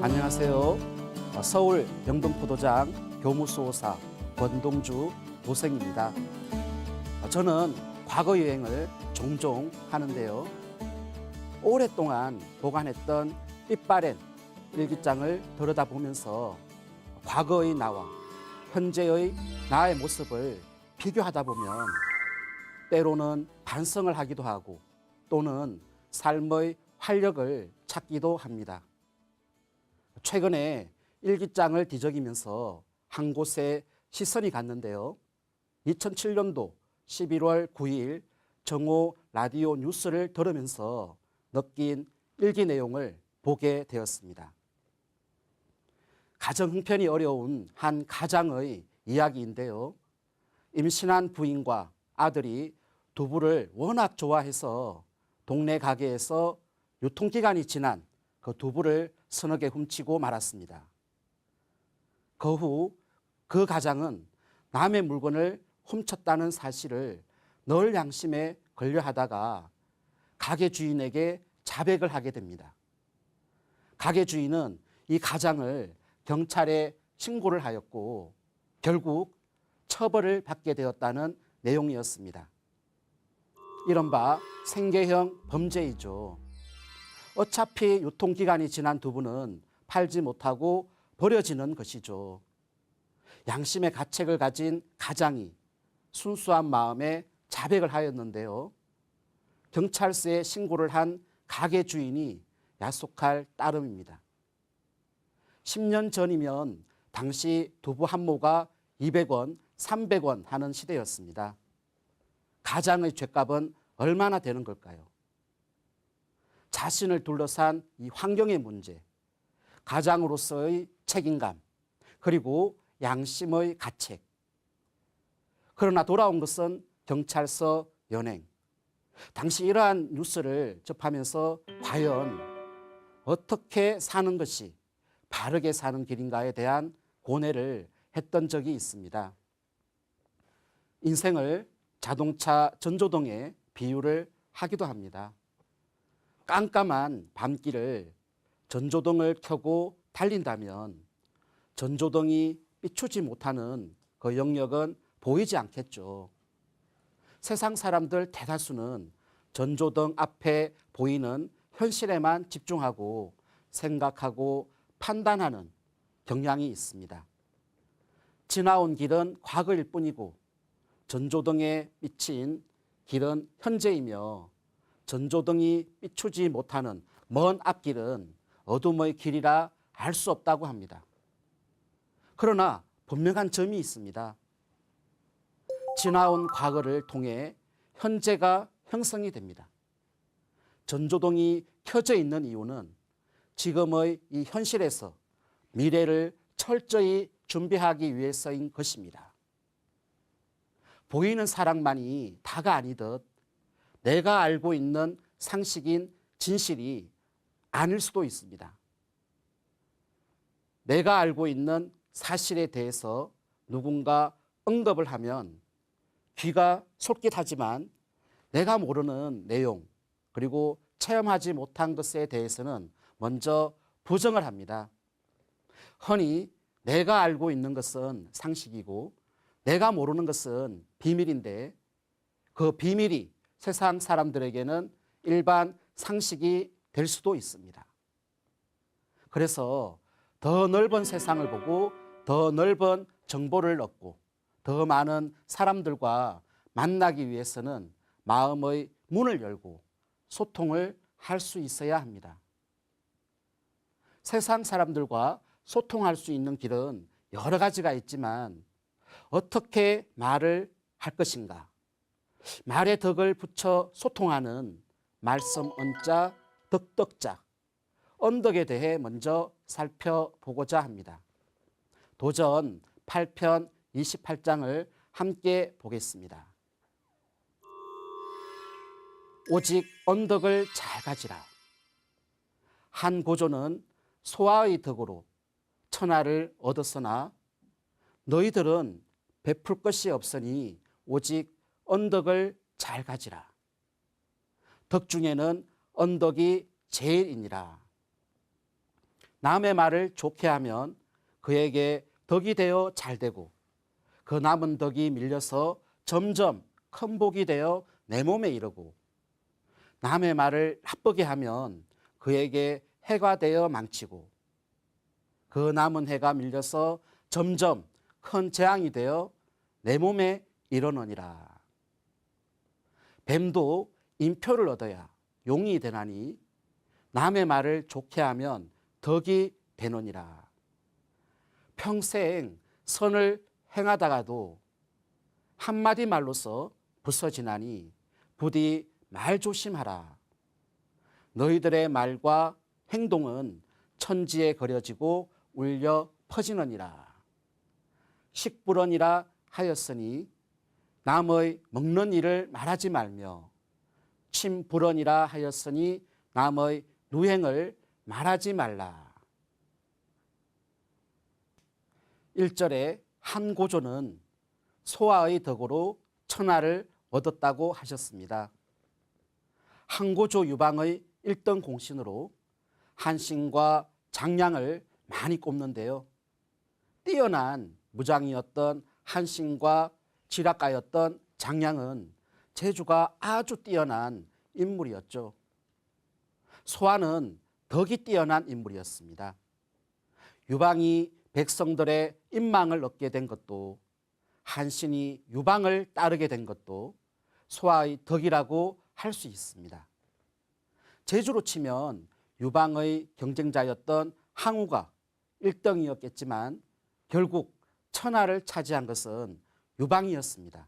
안녕하세요. 서울 영등포도장 교무수호사 권동주 도생입니다. 저는 과거 여행을 종종 하는데요. 오랫동안 보관했던 삐빠렌 일기장을 들여다보면서 과거의 나와 현재의 나의 모습을 비교하다 보면 때로는 반성을 하기도 하고 또는 삶의 활력을 찾기도 합니다. 최근에 일기장을 뒤적이면서 한 곳에 시선이 갔는데요. 2007년도 11월 9일 정오 라디오 뉴스를 들으면서 느낀 일기 내용을 보게 되었습니다. 가정 형편이 어려운 한 가장의 이야기인데요. 임신한 부인과 아들이 두부를 워낙 좋아해서 동네 가게에서 유통기간이 지난 그 두부를 서너 개 훔치고 말았습니다. 그 후 그 가장은 남의 물건을 훔쳤다는 사실을 늘 양심에 걸려하다가 가게 주인에게 자백을 하게 됩니다. 가게 주인은 이 가장을 경찰에 신고를 하였고 결국 처벌을 받게 되었다는 내용이었습니다. 이른바 생계형 범죄이죠. 어차피 유통기간이 지난 두부는 팔지 못하고 버려지는 것이죠. 양심의 가책을 가진 가장이 순수한 마음에 자백을 하였는데요. 경찰서에 신고를 한 가게 주인이 야속할 따름입니다. 10년 전이면 당시 두부 한 모가 200원, 300원 하는 시대였습니다. 가장의 죗값은 얼마나 되는 걸까요? 자신을 둘러싼 이 환경의 문제, 가장으로서의 책임감, 그리고 양심의 가책. 그러나 돌아온 것은 경찰서 연행. 당시 이러한 뉴스를 접하면서 과연 어떻게 사는 것이 바르게 사는 길인가에 대한 고뇌를 했던 적이 있습니다. 인생을 자동차 전조등에 비유를 하기도 합니다. 깜깜한 밤길을 전조등을 켜고 달린다면 전조등이 비추지 못하는 그 영역은 보이지 않겠죠. 세상 사람들 대다수는 전조등 앞에 보이는 현실에만 집중하고 생각하고 판단하는 경향이 있습니다. 지나온 길은 과거일 뿐이고 전조등에 비친 길은 현재이며 전조등이 비추지 못하는 먼 앞길은 어둠의 길이라 알 수 없다고 합니다. 그러나 분명한 점이 있습니다. 지나온 과거를 통해 현재가 형성이 됩니다. 전조등이 켜져 있는 이유는 지금의 이 현실에서 미래를 철저히 준비하기 위해서인 것입니다. 보이는 사랑만이 다가 아니듯 내가 알고 있는 상식인 진실이 아닐 수도 있습니다. 내가 알고 있는 사실에 대해서 누군가 언급을 하면 귀가 솔깃하지만 내가 모르는 내용 그리고 체험하지 못한 것에 대해서는 먼저 부정을 합니다. 흔히 내가 알고 있는 것은 상식이고 내가 모르는 것은 비밀인데 그 비밀이 세상 사람들에게는 일반 상식이 될 수도 있습니다. 그래서 더 넓은 세상을 보고 더 넓은 정보를 얻고 더 많은 사람들과 만나기 위해서는 마음의 문을 열고 소통을 할 수 있어야 합니다. 세상 사람들과 소통할 수 있는 길은 여러 가지가 있지만 어떻게 말을 할 것인가? 말에 덕을 붙여 소통하는 말씀 언자, 덕덕자, 언덕에 대해 먼저 살펴보고자 합니다. 도전 8편 28장을 함께 보겠습니다. 오직 언덕을 잘 가지라. 한 고조는 소아의 덕으로 천하를 얻었으나 너희들은 베풀 것이 없으니 오직 언덕을 잘 가지라. 덕 중에는 언덕이 제일이니라. 남의 말을 좋게 하면 그에게 덕이 되어 잘 되고 그 남은 덕이 밀려서 점점 큰 복이 되어 내 몸에 이르고 남의 말을 나쁘게 하면 그에게 해가 되어 망치고 그 남은 해가 밀려서 점점 큰 재앙이 되어 내 몸에 이르느니라. 뱀도 인표를 얻어야 용이 되나니 남의 말을 좋게 하면 덕이 되느니라. 평생 선을 행하다가도 한마디 말로서 부서지나니 부디 말 조심하라. 너희들의 말과 행동은 천지에 거려지고 울려 퍼지느니라. 식불언이라 하였으니 남의 먹는 일을 말하지 말며 침불언이라 하였으니 남의 누행을 말하지 말라. 1절에 한 고조는 소아의 덕으로 천하를 얻었다고 하셨습니다. 한 고조 유방의 1등 공신으로 한신과 장량을 많이 꼽는데요. 뛰어난 무장이었던 한신과 지략가였던 장량은 재주가 아주 뛰어난 인물이었죠. 소아는 덕이 뛰어난 인물이었습니다. 유방이 백성들의 인망을 얻게 된 것도 한신이 유방을 따르게 된 것도 소아의 덕이라고 할 수 있습니다. 재주로 치면 유방의 경쟁자였던 항우가 1등이었겠지만 결국 천하를 차지한 것은 유방이었습니다.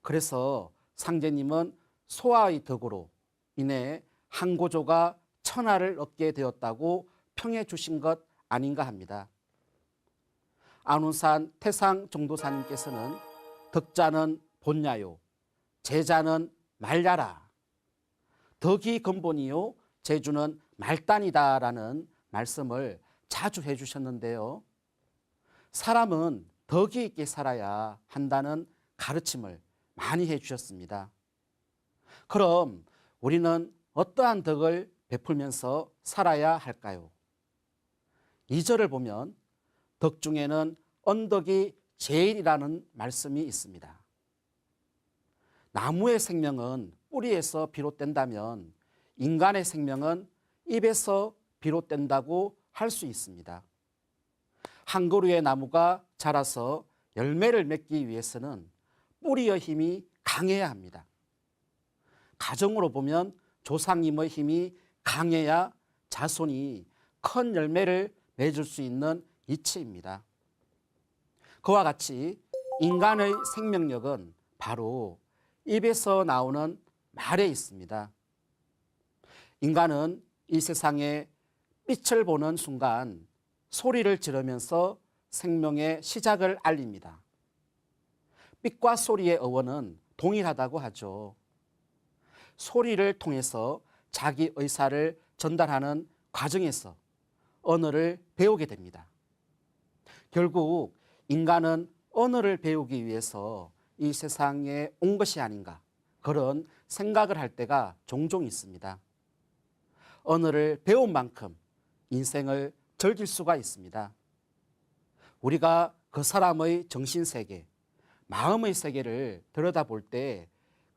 그래서 상제님은 소아의 덕으로 인해 한고조가 천하를 얻게 되었다고 평해 주신 것 아닌가 합니다. 안운산 태상 정도사님께서는 덕자는 본야요, 제자는 말야라. 덕이 근본이요, 재주는 말단이다라는 말씀을 자주 해주셨는데요. 사람은 덕이 있게 살아야 한다는 가르침을 많이 해주셨습니다. 그럼 우리는 어떠한 덕을 베풀면서 살아야 할까요? 2절을 보면 덕 중에는 언덕이 제일이라는 말씀이 있습니다. 나무의 생명은 뿌리에서 비롯된다면 인간의 생명은 입에서 비롯된다고 할 수 있습니다. 한 그루의 나무가 자라서 열매를 맺기 위해서는 뿌리의 힘이 강해야 합니다. 가정으로 보면 조상님의 힘이 강해야 자손이 큰 열매를 맺을 수 있는 이치입니다. 그와 같이 인간의 생명력은 바로 입에서 나오는 말에 있습니다. 인간은 이 세상에 빛을 보는 순간 소리를 지르면서 생명의 시작을 알립니다. 빛과 소리의 어원은 동일하다고 하죠. 소리를 통해서 자기 의사를 전달하는 과정에서 언어를 배우게 됩니다. 결국 인간은 언어를 배우기 위해서 이 세상에 온 것이 아닌가, 그런 생각을 할 때가 종종 있습니다. 언어를 배운 만큼 인생을 즐길 수가 있습니다. 우리가 그 사람의 정신세계, 마음의 세계를 들여다볼 때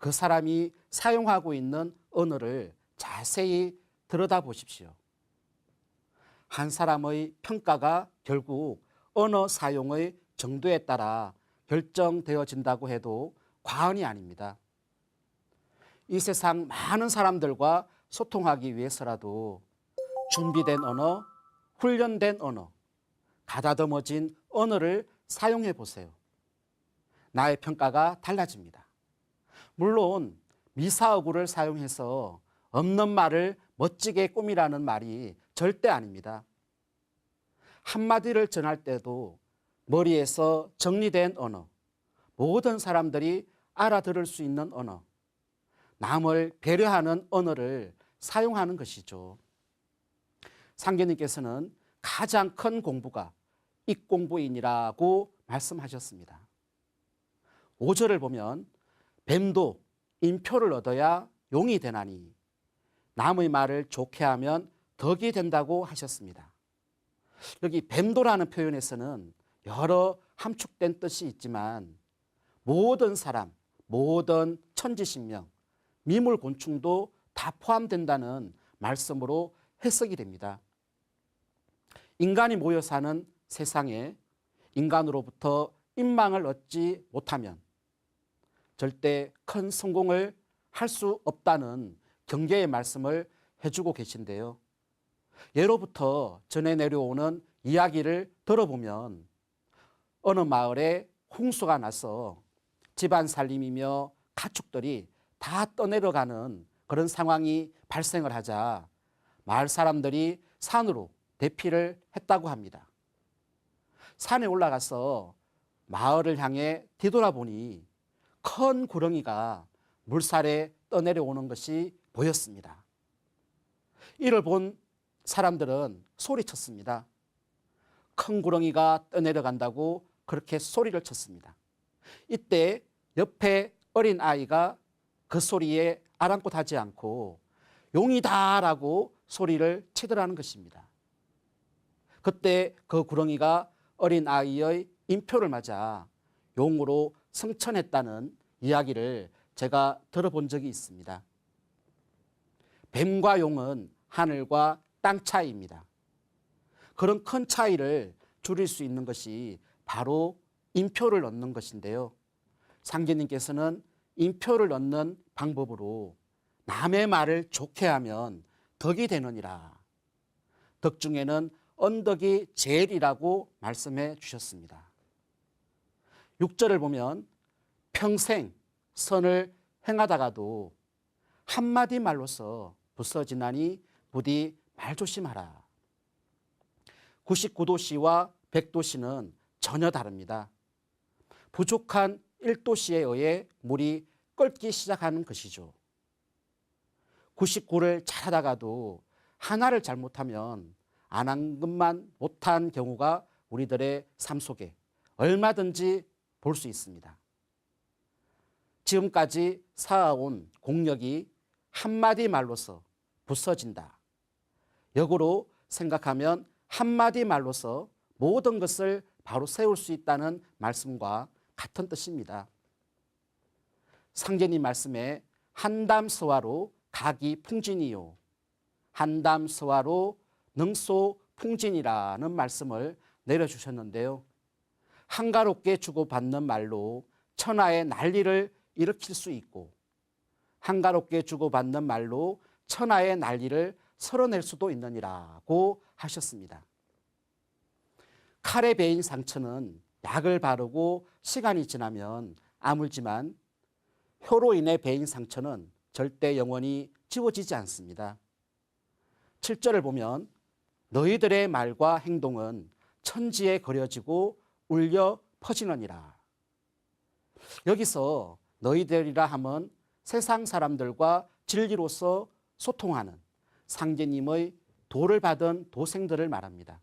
그 사람이 사용하고 있는 언어를 자세히 들여다보십시오. 한 사람의 평가가 결국 언어 사용의 정도에 따라 결정되어진다고 해도 과언이 아닙니다. 이 세상 많은 사람들과 소통하기 위해서라도 준비된 언어, 훈련된 언어, 가다듬어진 언어를 사용해 보세요. 나의 평가가 달라집니다. 물론 미사어구를 사용해서 없는 말을 멋지게 꾸미라는 말이 절대 아닙니다. 한마디를 전할 때도 머리에서 정리된 언어, 모든 사람들이 알아들을 수 있는 언어, 남을 배려하는 언어를 사용하는 것이죠. 상계님께서는 가장 큰 공부가 입공부인이라고 말씀하셨습니다. 5절을 보면 뱀도 인표를 얻어야 용이 되나니 남의 말을 좋게 하면 덕이 된다고 하셨습니다. 여기 뱀도라는 표현에서는 여러 함축된 뜻이 있지만 모든 사람, 모든 천지신명, 미물곤충도 다 포함된다는 말씀으로 해석이 됩니다. 인간이 모여 사는 세상에 인간으로부터 인망을 얻지 못하면 절대 큰 성공을 할 수 없다는 경계의 말씀을 해주고 계신데요. 예로부터 전해 내려오는 이야기를 들어보면 어느 마을에 홍수가 나서 집안 살림이며 가축들이 다 떠내려가는 그런 상황이 발생을 하자 마을 사람들이 산으로 대피를 했다고 합니다. 산에 올라가서 마을을 향해 뒤돌아보니 큰 구렁이가 물살에 떠내려오는 것이 보였습니다. 이를 본 사람들은 소리쳤습니다. 큰 구렁이가 떠내려간다고 그렇게 소리를 쳤습니다. 이때 옆에 어린 아이가 그 소리에 아랑곳하지 않고 용이다라고 소리를 치더라는 것입니다. 그때 그 구렁이가 어린 아이의 인표를 맞아 용으로 승천했다는 이야기를 제가 들어본 적이 있습니다. 뱀과 용은 하늘과 땅 차이입니다. 그런 큰 차이를 줄일 수 있는 것이 바로 인표를 넣는 것인데요. 상제님께서는 인표를 넣는 방법으로 남의 말을 좋게 하면 덕이 되느니라. 덕 중에는 언덕이 제일이라고 말씀해 주셨습니다. 6절을 보면 평생 선을 행하다가도 한마디 말로서 부서지나니 부디 말조심하라. 99도씨와 100도씨는 전혀 다릅니다. 부족한 1도씨에 의해 물이 끓기 시작하는 것이죠. 99를 잘하다가도 하나를 잘못하면 안 한 것만 못한 경우가 우리들의 삶 속에 얼마든지 볼 수 있습니다. 지금까지 쌓아온 공력이 한마디 말로서 부서진다. 역으로 생각하면 한마디 말로서 모든 것을 바로 세울 수 있다는 말씀과 같은 뜻입니다. 상제님 말씀에 한담서화로 각이 풍진이요 한담서화로 능소풍진이라는 말씀을 내려주셨는데요. 한가롭게 주고받는 말로 천하의 난리를 일으킬 수 있고 한가롭게 주고받는 말로 천하의 난리를 설어낼 수도 있느니라고 하셨습니다. 칼에 베인 상처는 약을 바르고 시간이 지나면 아물지만 혀로 인해 베인 상처는 절대 영원히 지워지지 않습니다. 7절을 보면 너희들의 말과 행동은 천지에 거려지고 울려 퍼지느니라. 여기서 너희들이라 함은 세상 사람들과 진리로서 소통하는 상제님의 도를 받은 도생들을 말합니다.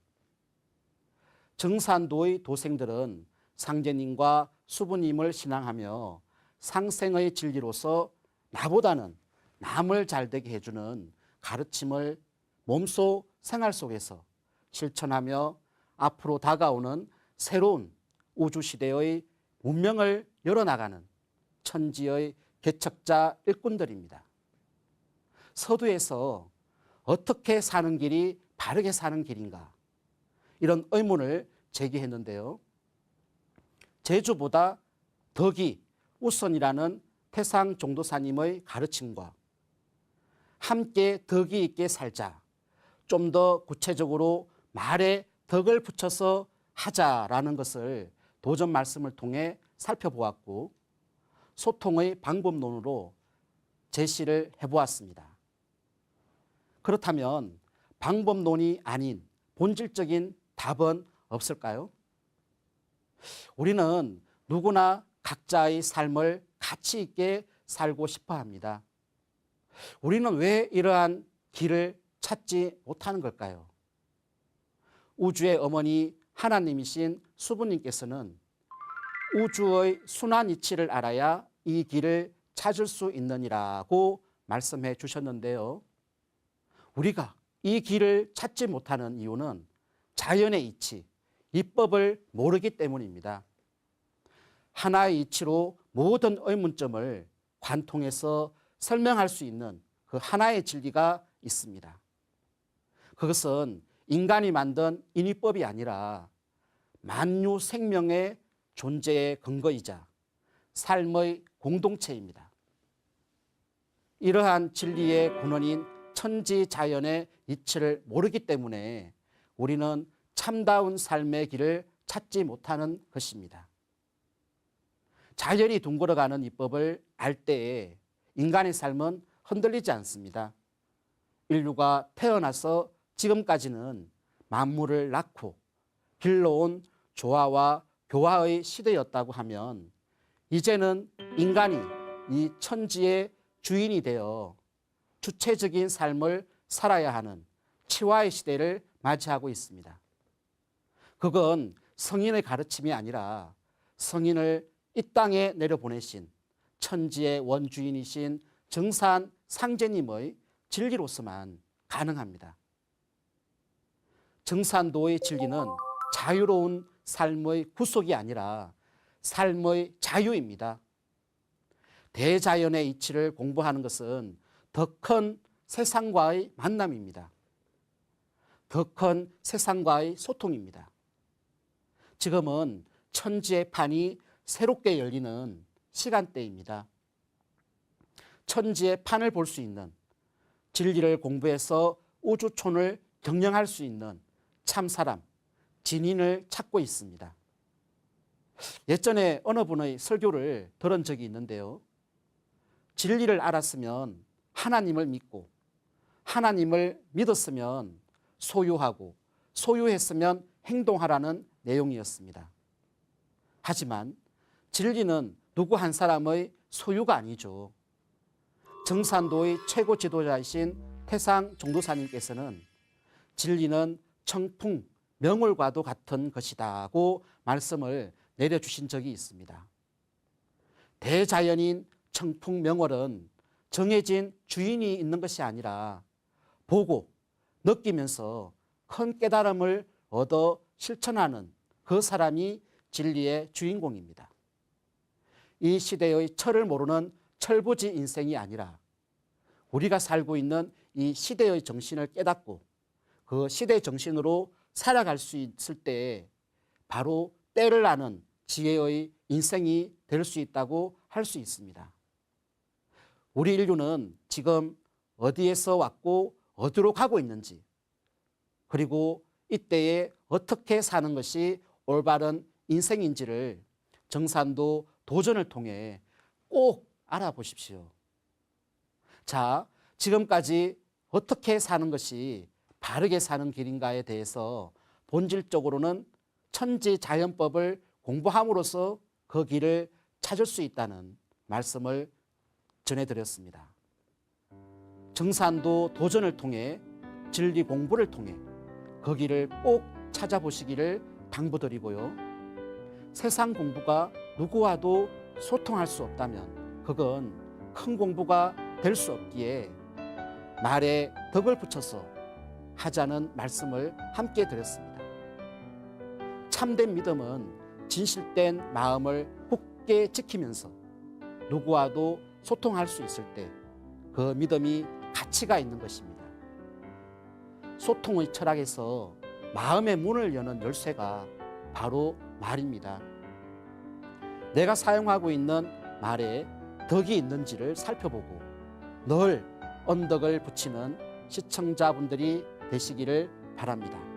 정산도의 도생들은 상제님과 수부님을 신앙하며 상생의 진리로서 나보다는 남을 잘되게 해주는 가르침을 몸소 생활 속에서 실천하며 앞으로 다가오는 새로운 우주시대의 문명을 열어나가는 천지의 개척자 일꾼들입니다. 서두에서 어떻게 사는 길이 바르게 사는 길인가 이런 의문을 제기했는데요. 재주보다 덕이 우선이라는 태상 종도사님의 가르침과 함께 덕이 있게 살자, 좀 더 구체적으로 말에 덕을 붙여서 하자라는 것을 도전 말씀을 통해 살펴보았고 소통의 방법론으로 제시를 해보았습니다. 그렇다면 방법론이 아닌 본질적인 답은 없을까요? 우리는 누구나 각자의 삶을 가치 있게 살고 싶어 합니다. 우리는 왜 이러한 길을 찾지 못하는 걸까요? 우주의 어머니 하나님이신 수부님께서는 우주의 순환 이치를 알아야 이 길을 찾을 수 있느니라고 말씀해 주셨는데요. 우리가 이 길을 찾지 못하는 이유는 자연의 이치, 이법을 모르기 때문입니다. 하나의 이치로 모든 의문점을 관통해서 설명할 수 있는 그 하나의 진리가 있습니다. 그것은 인간이 만든 인위법이 아니라 만유 생명의 존재의 근거이자 삶의 공동체입니다. 이러한 진리의 근원인 천지자연의 이치를 모르기 때문에 우리는 참다운 삶의 길을 찾지 못하는 것입니다. 자연이 둥글어가는 이법을 알 때에 인간의 삶은 흔들리지 않습니다. 인류가 태어나서 지금까지는 만물을 낳고 길러온 조화와 교화의 시대였다고 하면 이제는 인간이 이 천지의 주인이 되어 주체적인 삶을 살아야 하는 치화의 시대를 맞이하고 있습니다. 그건 성인의 가르침이 아니라 성인을 이 땅에 내려보내신 천지의 원주인이신 정산 상제님의 진리로서만 가능합니다. 정산도의 진리는 자유로운 삶의 구속이 아니라 삶의 자유입니다. 대자연의 이치를 공부하는 것은 더 큰 세상과의 만남입니다. 더 큰 세상과의 소통입니다. 지금은 천지의 판이 새롭게 열리는 시간대입니다. 천지의 판을 볼 수 있는, 진리를 공부해서 우주촌을 경영할 수 있는 참사람, 진인을 찾고 있습니다. 예전에 어느 분의 설교를 들은 적이 있는데요. 진리를 알았으면 하나님을 믿고, 하나님을 믿었으면 소유하고, 소유했으면 행동하라는 내용이었습니다. 하지만 진리는 누구 한 사람의 소유가 아니죠. 정산도의 최고 지도자이신 태상 종도사님께서는 진리는 청풍, 명월과도 같은 것이다고 말씀을 내려주신 적이 있습니다. 대자연인 청풍, 명월은 정해진 주인이 있는 것이 아니라 보고 느끼면서 큰 깨달음을 얻어 실천하는 그 사람이 진리의 주인공입니다. 이 시대의 철을 모르는 철부지 인생이 아니라 우리가 살고 있는 이 시대의 정신을 깨닫고 그 시대 정신으로 살아갈 수 있을 때 바로 때를 아는 지혜의 인생이 될 수 있다고 할 수 있습니다. 우리 인류는 지금 어디에서 왔고 어디로 가고 있는지, 그리고 이때에 어떻게 사는 것이 올바른 인생인지를 정산도 도전을 통해 꼭 알아보십시오. 자, 지금까지 어떻게 사는 것이 바르게 사는 길인가에 대해서 본질적으로는 천지자연법을 공부함으로써 그 길을 찾을 수 있다는 말씀을 전해드렸습니다. 정산도 도전을 통해 진리 공부를 통해 그 길을 꼭 찾아보시기를 당부드리고요. 세상 공부가 누구와도 소통할 수 없다면 그건 큰 공부가 될 수 없기에 말에 덕을 붙여서 하자는 말씀을 함께 드렸습니다. 참된 믿음은 진실된 마음을 굳게 지키면서 누구와도 소통할 수 있을 때 그 믿음이 가치가 있는 것입니다. 소통의 철학에서 마음의 문을 여는 열쇠가 바로 말입니다. 내가 사용하고 있는 말에 덕이 있는지를 살펴보고 늘 언덕을 붙이는 시청자분들이 되시기를 바랍니다.